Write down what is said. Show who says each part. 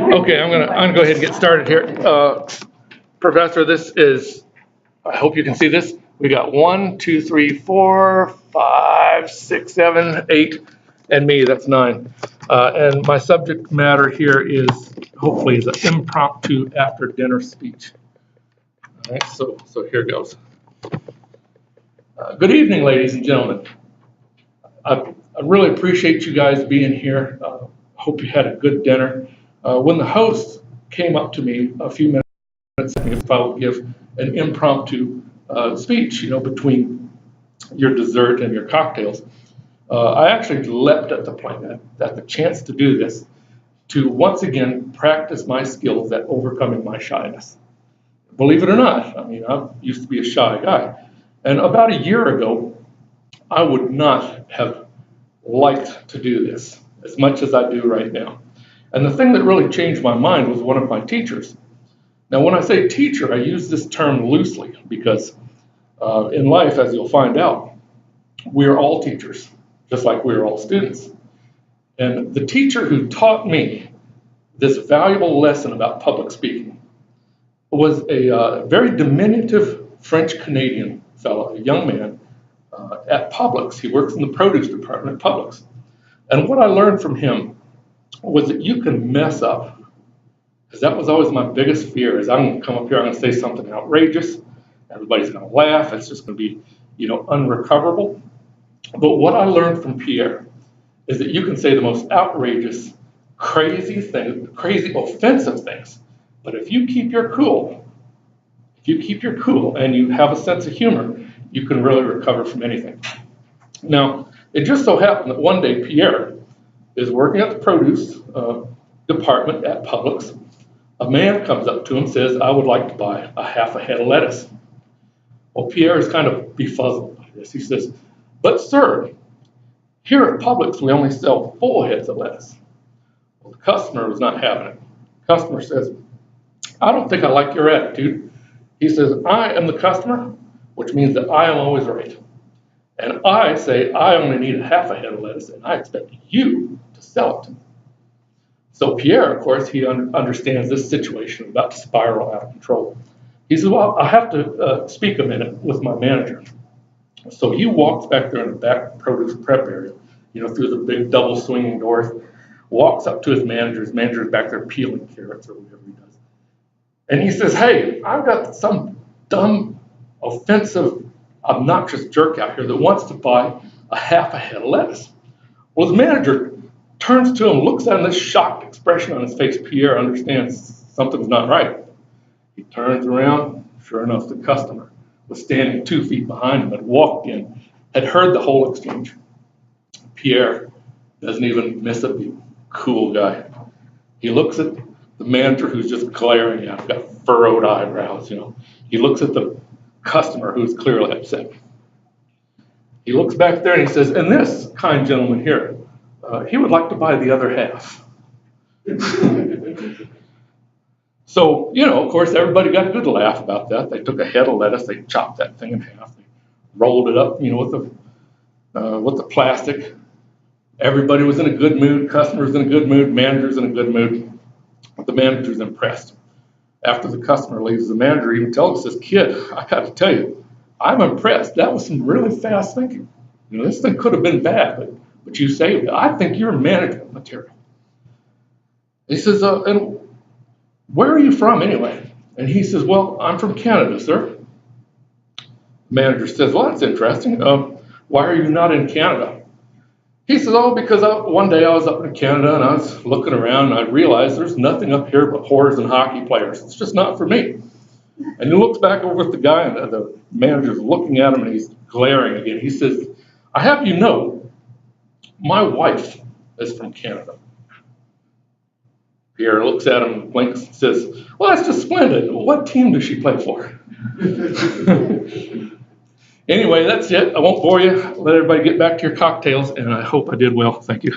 Speaker 1: Okay, I'm gonna go ahead and get started here. Professor, this is, I hope you can see this. We got 1, 2, 3, 4, 5, 6, 7, 8, and me, that's 9. And my subject matter here is, hopefully, is an impromptu after dinner speech. All right, so here goes. Good evening, ladies and gentlemen. I really appreciate you guys being here. Hope you had a good dinner. When the host came up to me a few minutes ago, if I would give an impromptu speech, between your dessert and your cocktails, I actually leapt at the point, at the chance to do this, to once again practice my skills at overcoming my shyness. Believe it or not, I used to be a shy guy. And about a year ago, I would not have liked to do this as much as I do right now. And the thing that really changed my mind was one of my teachers. Now, when I say teacher, I use this term loosely because in life, as you'll find out, we are all teachers, just like we are all students. And the teacher who taught me this valuable lesson about public speaking was a very diminutive French-Canadian fellow, a young man at Publix. He works in the produce department at Publix. And what I learned from him was that you can mess up. Because that was always my biggest fear, is I'm going to come up here, I'm going to say something outrageous, everybody's going to laugh, it's just going to be, unrecoverable. But what I learned from Pierre is that you can say the most outrageous, crazy things, crazy offensive things, but if you keep your cool and you have a sense of humor, you can really recover from anything. Now, it just so happened that one day Pierre is working at the produce department at Publix. A man comes up to him and says, "I would like to buy a half a head of lettuce." Well, Pierre is kind of befuddled by this. He says, "But sir, here at Publix we only sell full heads of lettuce." Well, the customer was not having it. The customer says, "I don't think I like your attitude." He says, "I am the customer, which means that I am always right. And I say I only need a half a head of lettuce, and I expect you to sell it to me." So Pierre, of course, he understands this situation is about to spiral out of control. He says, "Well, I have to speak a minute with my manager." So he walks back there in the back produce prep area, through the big double swinging doors, walks up to his manager. His manager is back there peeling carrots or whatever he does. And he says, "Hey, I've got some dumb, offensive, obnoxious jerk out here that wants to buy a half a head of lettuce." Well, his manager turns to him, looks at him, this shocked expression on his face. Pierre understands something's not right. He turns around. Sure enough, the customer was standing 2 feet behind him, had walked in, had heard the whole exchange. Pierre doesn't even miss a beat. Cool guy. He looks at the manager who's just glaring at him, got furrowed eyebrows, He looks at the customer who's clearly upset. He looks back there and he says, "And this kind gentleman here, he would like to buy the other half." So, of course, everybody got a good laugh about that. They took a head of lettuce, they chopped that thing in half, they rolled it up, with the plastic. Everybody was in a good mood, customers in a good mood, managers in a good mood. The manager's impressed. After the customer leaves, the manager even tells us, "This kid, I got to tell you, I'm impressed. That was some really fast thinking. This thing could have been bad, but you saved it. I think you're management material." He says, "And where are you from anyway?" And he says, "Well, I'm from Canada, sir." The manager says, "Well, that's interesting. Why are you not in Canada?" He says, "Oh, because one day I was up in Canada and I was looking around and I realized there's nothing up here but whores and hockey players. It's just not for me." And he looks back over at the guy and the manager's looking at him and he's glaring again. He says, "I have you know, my wife is from Canada." Pierre looks at him, blinks, and says, "Well, that's just splendid. What team does she play for?" Anyway, that's it. I won't bore you. Let everybody get back to your cocktails, and I hope I did well. Thank you.